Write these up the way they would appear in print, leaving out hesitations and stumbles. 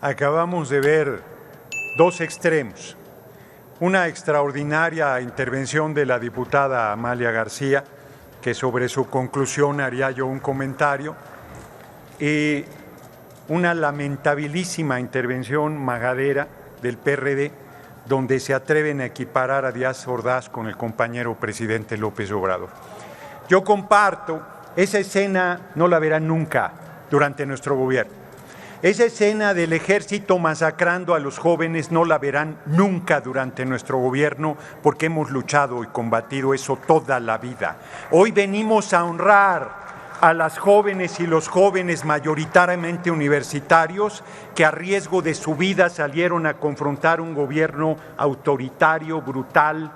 Acabamos de ver dos extremos. Una extraordinaria intervención de la diputada Amalia García, que sobre su conclusión haría yo un comentario, y una lamentabilísima intervención majadera del PRD, donde se atreven a equiparar a Díaz Ordaz con el compañero presidente López Obrador. Yo comparto, esa escena no la verán nunca durante nuestro gobierno. Esa escena del ejército masacrando a los jóvenes no la verán nunca durante nuestro gobierno, porque hemos luchado y combatido eso toda la vida. Hoy venimos a honrar a las jóvenes y los jóvenes mayoritariamente universitarios que a riesgo de su vida salieron a confrontar un gobierno autoritario, brutal,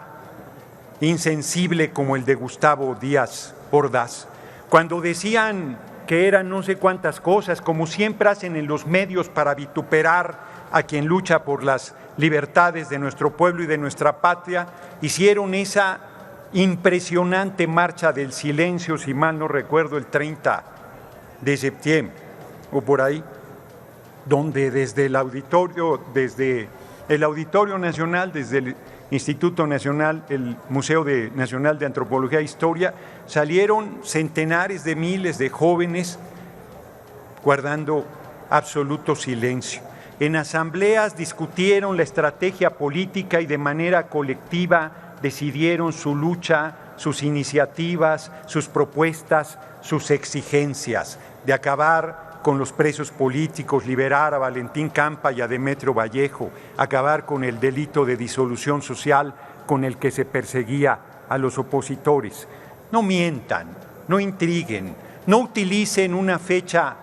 insensible como el de Gustavo Díaz Ordaz. Cuando decían que eran no sé cuántas cosas, como siempre hacen en los medios para vituperar a quien lucha por las libertades de nuestro pueblo y de nuestra patria, hicieron esa impresionante marcha del silencio, si mal no recuerdo, el 30 de septiembre o por ahí, donde desde el Auditorio Nacional, desde el Instituto Nacional, el Museo Nacional de Antropología e Historia, salieron centenares de miles de jóvenes guardando absoluto silencio. En asambleas discutieron la estrategia política y de manera colectiva decidieron su lucha, sus iniciativas, sus propuestas, sus exigencias de acabar con los presos políticos, liberar a Valentín Campa y a Demetrio Vallejo, acabar con el delito de disolución social con el que se perseguía a los opositores. No mientan, no intriguen, no utilicen una fecha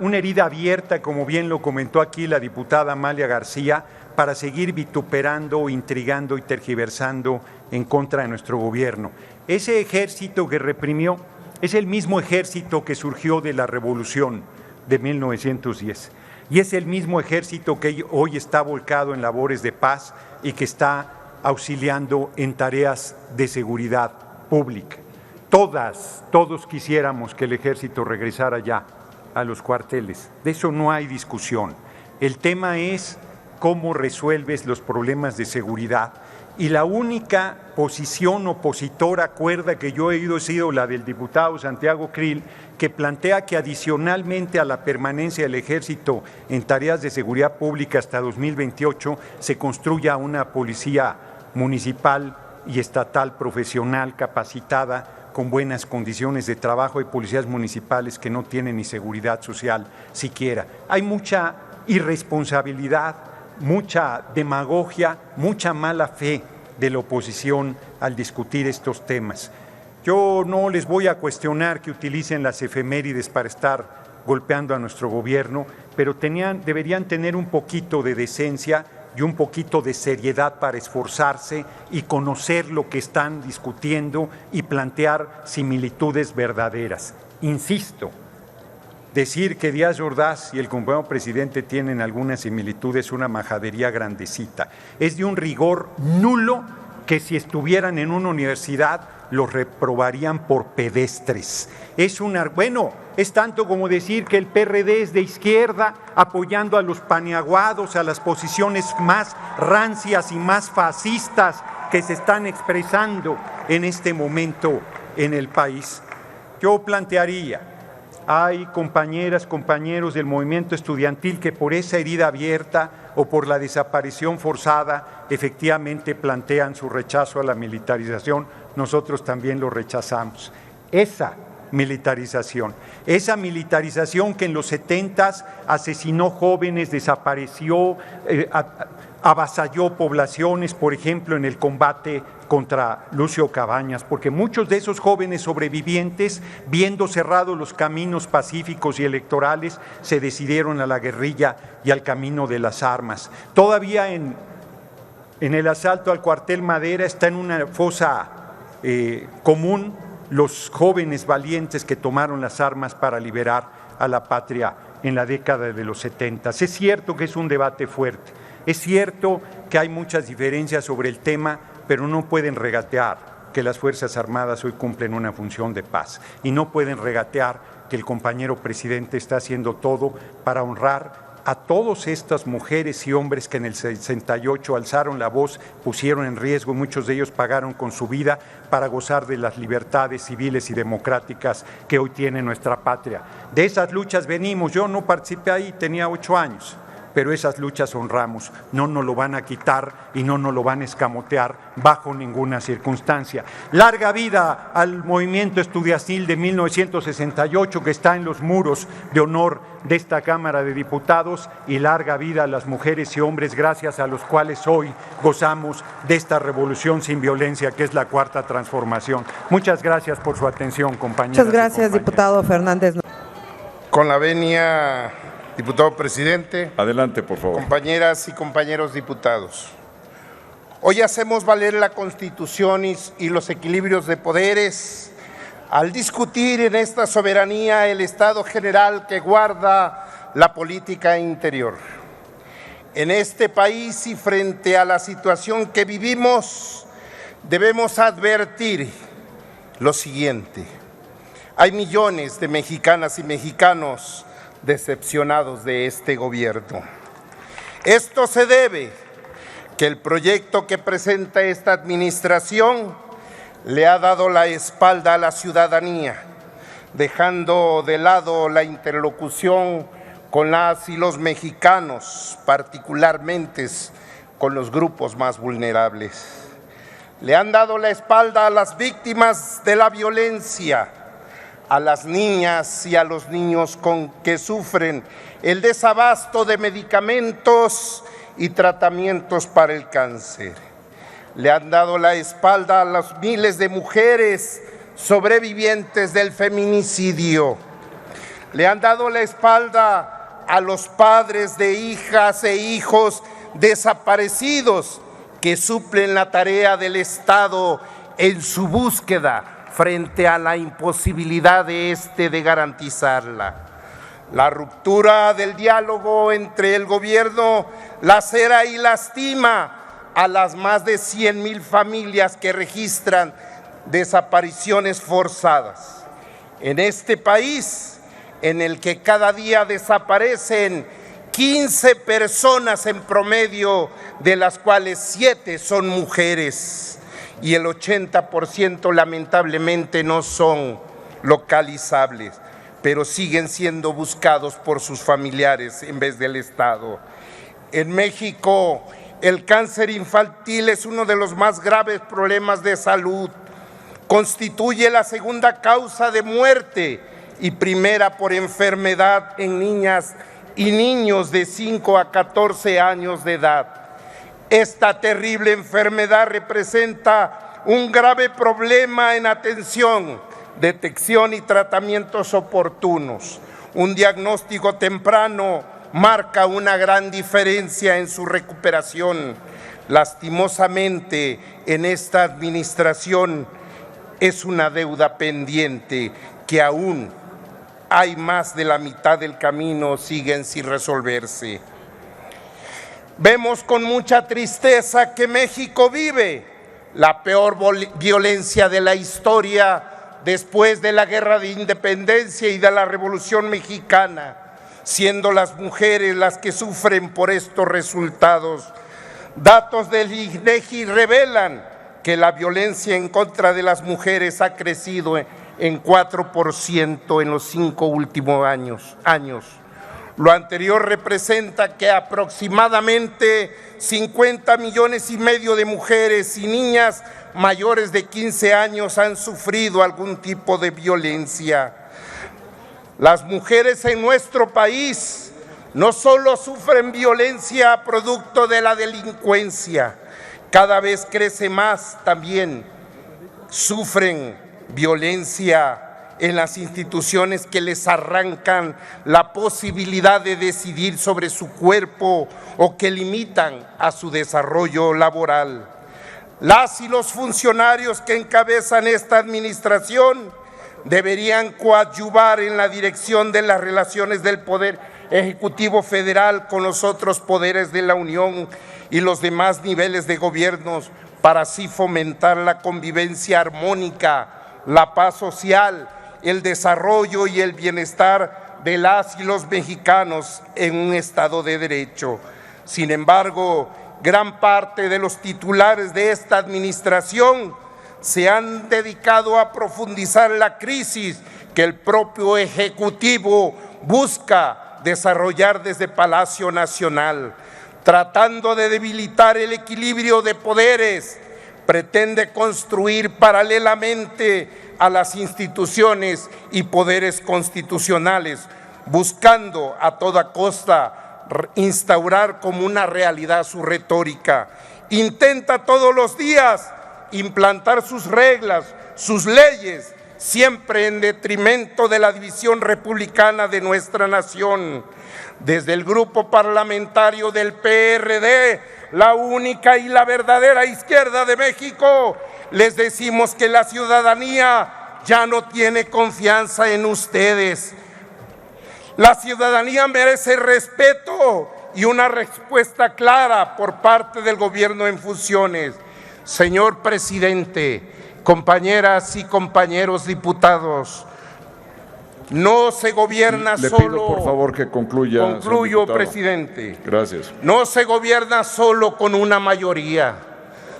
una herida abierta, como bien lo comentó aquí la diputada Amalia García, para seguir vituperando, intrigando y tergiversando en contra de nuestro gobierno. Ese ejército que reprimió es el mismo ejército que surgió de la Revolución de 1910 y es el mismo ejército que hoy está volcado en labores de paz y que está auxiliando en tareas de seguridad pública. Todos quisiéramos que el ejército regresara ya a los cuarteles, de eso no hay discusión. El tema es cómo resuelves los problemas de seguridad. Y la única posición opositora cuerda que yo he oído ha sido la del diputado Santiago Krill, que plantea que adicionalmente a la permanencia del ejército en tareas de seguridad pública hasta 2028 se construya una policía municipal y estatal profesional capacitada con buenas condiciones de trabajo. Hay policías municipales que no tienen ni seguridad social siquiera. Hay mucha irresponsabilidad, mucha demagogia, mucha mala fe de la oposición al discutir estos temas. Yo no les voy a cuestionar que utilicen las efemérides para estar golpeando a nuestro gobierno, pero deberían tener un poquito de decencia y un poquito de seriedad para esforzarse y conocer lo que están discutiendo y plantear similitudes verdaderas. Insisto, decir que Díaz Ordaz y el compañero presidente tienen algunas similitudes es una majadería grandecita. Es de un rigor nulo que si estuvieran en una universidad los reprobarían por pedestres. Es tanto como decir que el PRD es de izquierda apoyando a los paniaguados, a las posiciones más rancias y más fascistas que se están expresando en este momento en el país. Yo plantearía, hay compañeras, compañeros del movimiento estudiantil que por esa herida abierta o por la desaparición forzada efectivamente plantean su rechazo a la militarización. Nosotros también lo rechazamos. Esa militarización que en los 70s asesinó jóvenes, desapareció, avasalló poblaciones, por ejemplo, en el combate contra Lucio Cabañas, porque muchos de esos jóvenes sobrevivientes, viendo cerrados los caminos pacíficos y electorales, se decidieron a la guerrilla y al camino de las armas. Todavía en el asalto al cuartel Madera está en una fosa común los jóvenes valientes que tomaron las armas para liberar a la patria en la década de los 70. Es cierto que es un debate fuerte, es cierto que hay muchas diferencias sobre el tema, pero no pueden regatear que las Fuerzas Armadas hoy cumplen una función de paz y no pueden regatear que el compañero presidente está haciendo todo para honrar a todas estas mujeres y hombres que en el 68 alzaron la voz, pusieron en riesgo, muchos de ellos pagaron con su vida para gozar de las libertades civiles y democráticas que hoy tiene nuestra patria. De esas luchas venimos, yo no participé ahí, tenía 8 años, pero esas luchas honramos, no nos lo van a quitar y no nos lo van a escamotear bajo ninguna circunstancia. Larga vida al movimiento estudiantil de 1968 que está en los muros de honor de esta Cámara de Diputados, y larga vida a las mujeres y hombres gracias a los cuales hoy gozamos de esta revolución sin violencia que es la Cuarta Transformación. Muchas gracias por su atención, compañeras. Muchas gracias, diputado Fernández. Con la venia, diputado presidente. Adelante, por favor. Compañeras y compañeros diputados. Hoy hacemos valer la Constitución y los equilibrios de poderes al discutir en esta soberanía el Estado general que guarda la política interior. En este país y frente a la situación que vivimos, debemos advertir lo siguiente. Hay millones de mexicanas y mexicanos decepcionados de este gobierno. Esto se debe que el proyecto que presenta esta administración le ha dado la espalda a la ciudadanía, dejando de lado la interlocución con las y los mexicanos, particularmente con los grupos más vulnerables. Le han dado la espalda a las víctimas de la violencia, a las niñas y a los niños que sufren el desabasto de medicamentos y tratamientos para el cáncer. Le han dado la espalda a los miles de mujeres sobrevivientes del feminicidio. Le han dado la espalda a los padres de hijas e hijos desaparecidos que suplen la tarea del Estado en su búsqueda frente a la imposibilidad de garantizarla. La ruptura del diálogo entre el gobierno lacera y lastima a las más de 100,000 familias que registran desapariciones forzadas. En este país, en el que cada día desaparecen 15 personas en promedio, de las cuales 7 son mujeres, y el 80% lamentablemente no son localizables, pero siguen siendo buscados por sus familiares en vez del Estado. En México, el cáncer infantil es uno de los más graves problemas de salud. Constituye la segunda causa de muerte y primera por enfermedad en niñas y niños de 5 a 14 años de edad. Esta terrible enfermedad representa un grave problema en atención, detección y tratamientos oportunos. Un diagnóstico temprano marca una gran diferencia en su recuperación. Lastimosamente, en esta administración es una deuda pendiente que aún hay más de la mitad del camino siguen sin resolverse. Vemos con mucha tristeza que México vive la peor violencia de la historia después de la Guerra de Independencia y de la Revolución Mexicana, siendo las mujeres las que sufren por estos resultados. Datos del INEGI revelan que la violencia en contra de las mujeres ha crecido en 4% en los 5 últimos años. Lo anterior representa que aproximadamente 50,5 millones de mujeres y niñas mayores de 15 años han sufrido algún tipo de violencia. Las mujeres en nuestro país no solo sufren violencia producto de la delincuencia, cada vez crece más, también sufren violencia en las instituciones que les arrancan la posibilidad de decidir sobre su cuerpo o que limitan a su desarrollo laboral. Las y los funcionarios que encabezan esta administración deberían coadyuvar en la dirección de las relaciones del Poder Ejecutivo Federal con los otros poderes de la Unión y los demás niveles de gobiernos para así fomentar la convivencia armónica, la paz social, el desarrollo y el bienestar de las y los mexicanos en un Estado de Derecho. Sin embargo, gran parte de los titulares de esta administración se han dedicado a profundizar la crisis que el propio Ejecutivo busca desarrollar desde Palacio Nacional, tratando de debilitar el equilibrio de poderes. Pretende construir paralelamente a las instituciones y poderes constitucionales, buscando a toda costa instaurar como una realidad su retórica. Intenta todos los días implantar sus reglas, sus leyes, siempre en detrimento de la división republicana de nuestra nación. Desde el grupo parlamentario del PRD, la única y la verdadera izquierda de México, les decimos que la ciudadanía ya no tiene confianza en ustedes. La ciudadanía merece respeto y una respuesta clara por parte del gobierno en funciones. Señor presidente, compañeras y compañeros diputados, no se gobierna solo. Le pido por favor que concluya. Concluyo, presidente. Gracias. No se gobierna solo con una mayoría,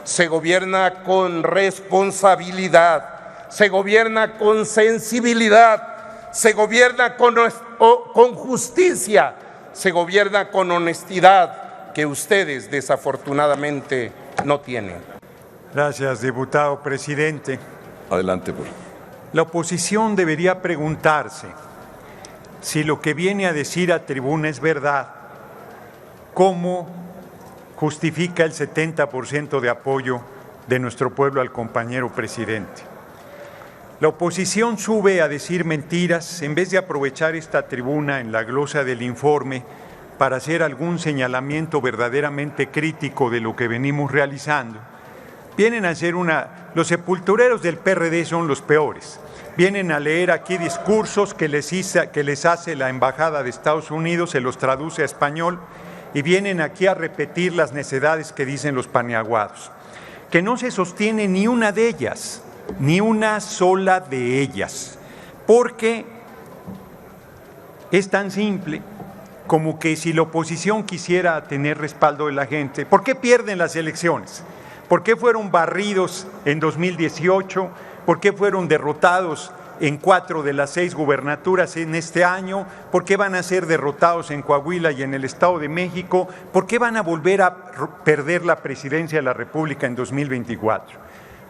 se gobierna con responsabilidad, se gobierna con sensibilidad, se gobierna con justicia, se gobierna con honestidad, que ustedes desafortunadamente no tienen. Gracias, diputado presidente. Adelante, por favor. La oposición debería preguntarse si lo que viene a decir a tribuna es verdad, ¿cómo justifica el 70% de apoyo de nuestro pueblo al compañero presidente? La oposición sube a decir mentiras en vez de aprovechar esta tribuna en la glosa del informe para hacer algún señalamiento verdaderamente crítico de lo que venimos realizando. Vienen a hacer los sepultureros del PRD son los peores. Vienen a leer aquí discursos que les hace la Embajada de Estados Unidos, se los traduce a español, y vienen aquí a repetir las necedades que dicen los paniaguados. Que no se sostiene ni una de ellas, ni una sola de ellas, porque es tan simple como que si la oposición quisiera tener respaldo de la gente, ¿por qué pierden las elecciones? ¿Por qué fueron barridos en 2018? ¿Por qué fueron derrotados en 4 de las 6 gubernaturas en este año? ¿Por qué van a ser derrotados en Coahuila y en el Estado de México? ¿Por qué van a volver a perder la presidencia de la República en 2024?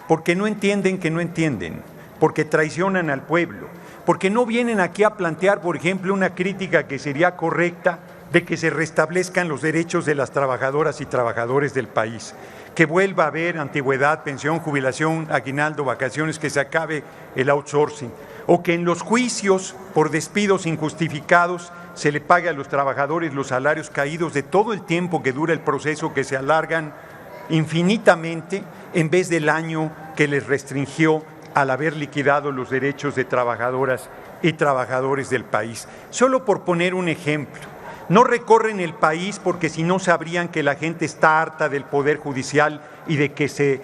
Porque no entienden que no entienden, porque traicionan al pueblo, porque no vienen aquí a plantear, por ejemplo, una crítica que sería correcta de que se restablezcan los derechos de las trabajadoras y trabajadores del país, que vuelva a haber antigüedad, pensión, jubilación, aguinaldo, vacaciones, que se acabe el outsourcing, o que en los juicios por despidos injustificados se le pague a los trabajadores los salarios caídos de todo el tiempo que dura el proceso, que se alargan infinitamente en vez del año que les restringió al haber liquidado los derechos de trabajadoras y trabajadores del país. Solo por poner un ejemplo. No recorren el país porque si no sabrían que la gente está harta del Poder Judicial y de que se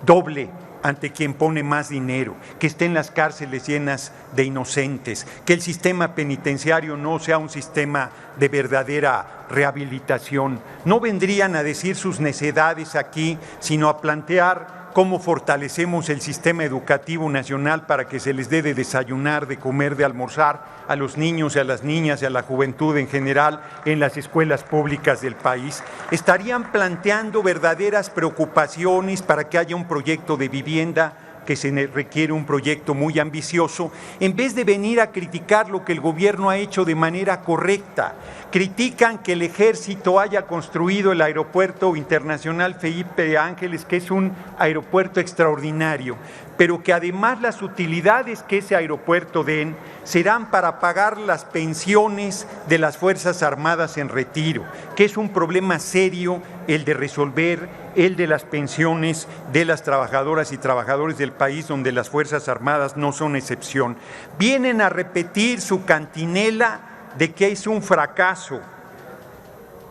doble ante quien pone más dinero, que estén las cárceles llenas de inocentes, que el sistema penitenciario no sea un sistema de verdadera rehabilitación. No vendrían a decir sus necedades aquí, sino a plantear cómo fortalecemos el sistema educativo nacional para que se les dé de desayunar, de comer, de almorzar a los niños y a las niñas y a la juventud en general en las escuelas públicas del país. Estarían planteando verdaderas preocupaciones para que haya un proyecto de vivienda, que se requiere un proyecto muy ambicioso, en vez de venir a criticar lo que el gobierno ha hecho de manera correcta. Critican que el ejército haya construido el aeropuerto internacional Felipe Ángeles, que es un aeropuerto extraordinario, pero que además las utilidades que ese aeropuerto den serán para pagar las pensiones de las Fuerzas Armadas en retiro, que es un problema serio el de resolver, el de las pensiones de las trabajadoras y trabajadores del país, donde las Fuerzas Armadas no son excepción. Vienen a repetir su cantinela de que es un fracaso.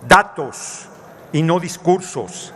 Datos y no discursos,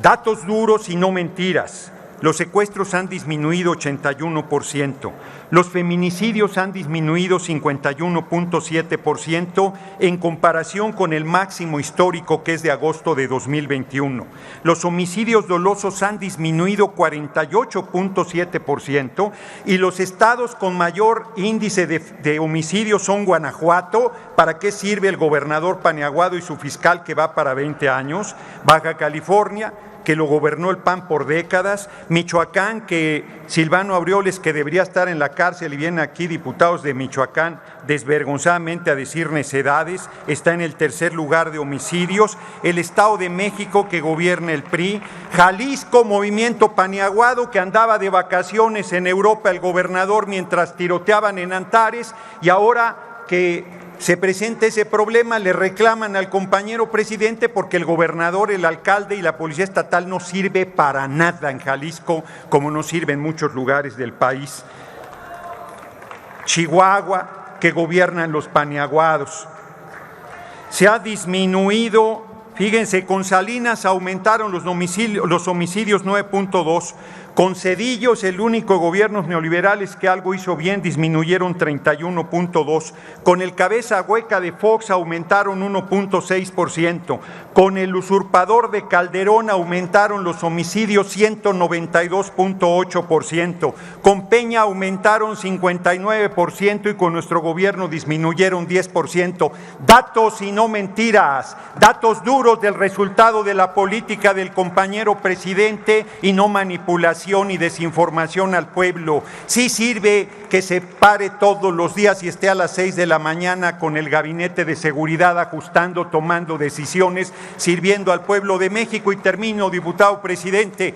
datos duros y no mentiras. Los secuestros han disminuido 81%. Los feminicidios han disminuido 51.7% en comparación con el máximo histórico que es de agosto de 2021. Los homicidios dolosos han disminuido 48.7% y los estados con mayor índice de homicidios son Guanajuato, ¿para qué sirve el gobernador Paniaguado y su fiscal que va para 20 años? Baja California, que lo gobernó el PAN por décadas, Michoacán, que Silvano Aureoles, que debería estar en la cárcel, y vienen aquí diputados de Michoacán desvergonzadamente a decir necedades, está en el tercer lugar de homicidios, el Estado de México, que gobierna el PRI, Jalisco, Movimiento Paniaguado, que andaba de vacaciones en Europa el gobernador mientras tiroteaban en Antares, y ahora que se presenta ese problema, le reclaman al compañero presidente porque el gobernador, el alcalde y la policía estatal no sirve para nada en Jalisco, como no sirve en muchos lugares del país. Chihuahua, que gobiernan los paniaguados. Se ha disminuido, fíjense, con Salinas aumentaron los homicidios 9.2%, con Cedillo, el único gobierno neoliberales que algo hizo bien, disminuyeron 31.2%. Con el cabeza hueca de Fox aumentaron 1.6%. Con el usurpador de Calderón aumentaron los homicidios 192.8%. Con Peña aumentaron 59% y con nuestro gobierno disminuyeron 10%. Datos y no mentiras, datos duros del resultado de la política del compañero presidente y no manipulación y desinformación al pueblo. Sí sirve que se pare todos los días y esté a las 6 de la mañana con el gabinete de seguridad ajustando, tomando decisiones, sirviendo al pueblo de México. Y termino, diputado presidente,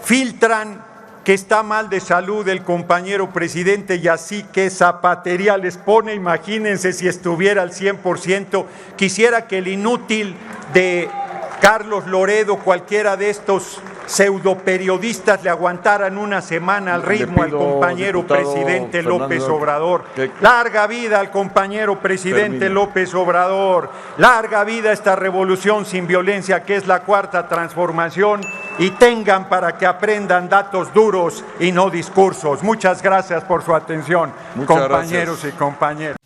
filtran que está mal de salud el compañero presidente y así que zapatería les pone, imagínense si estuviera al 100%, quisiera que el inútil de Carlos Loredo, cualquiera de estos pseudoperiodistas le aguantaran una semana al ritmo al compañero presidente López Obrador. Larga vida al compañero presidente López Obrador. Larga vida a esta revolución sin violencia que es la cuarta transformación y tengan para que aprendan datos duros y no discursos. Muchas gracias por su atención, compañeros y compañeras.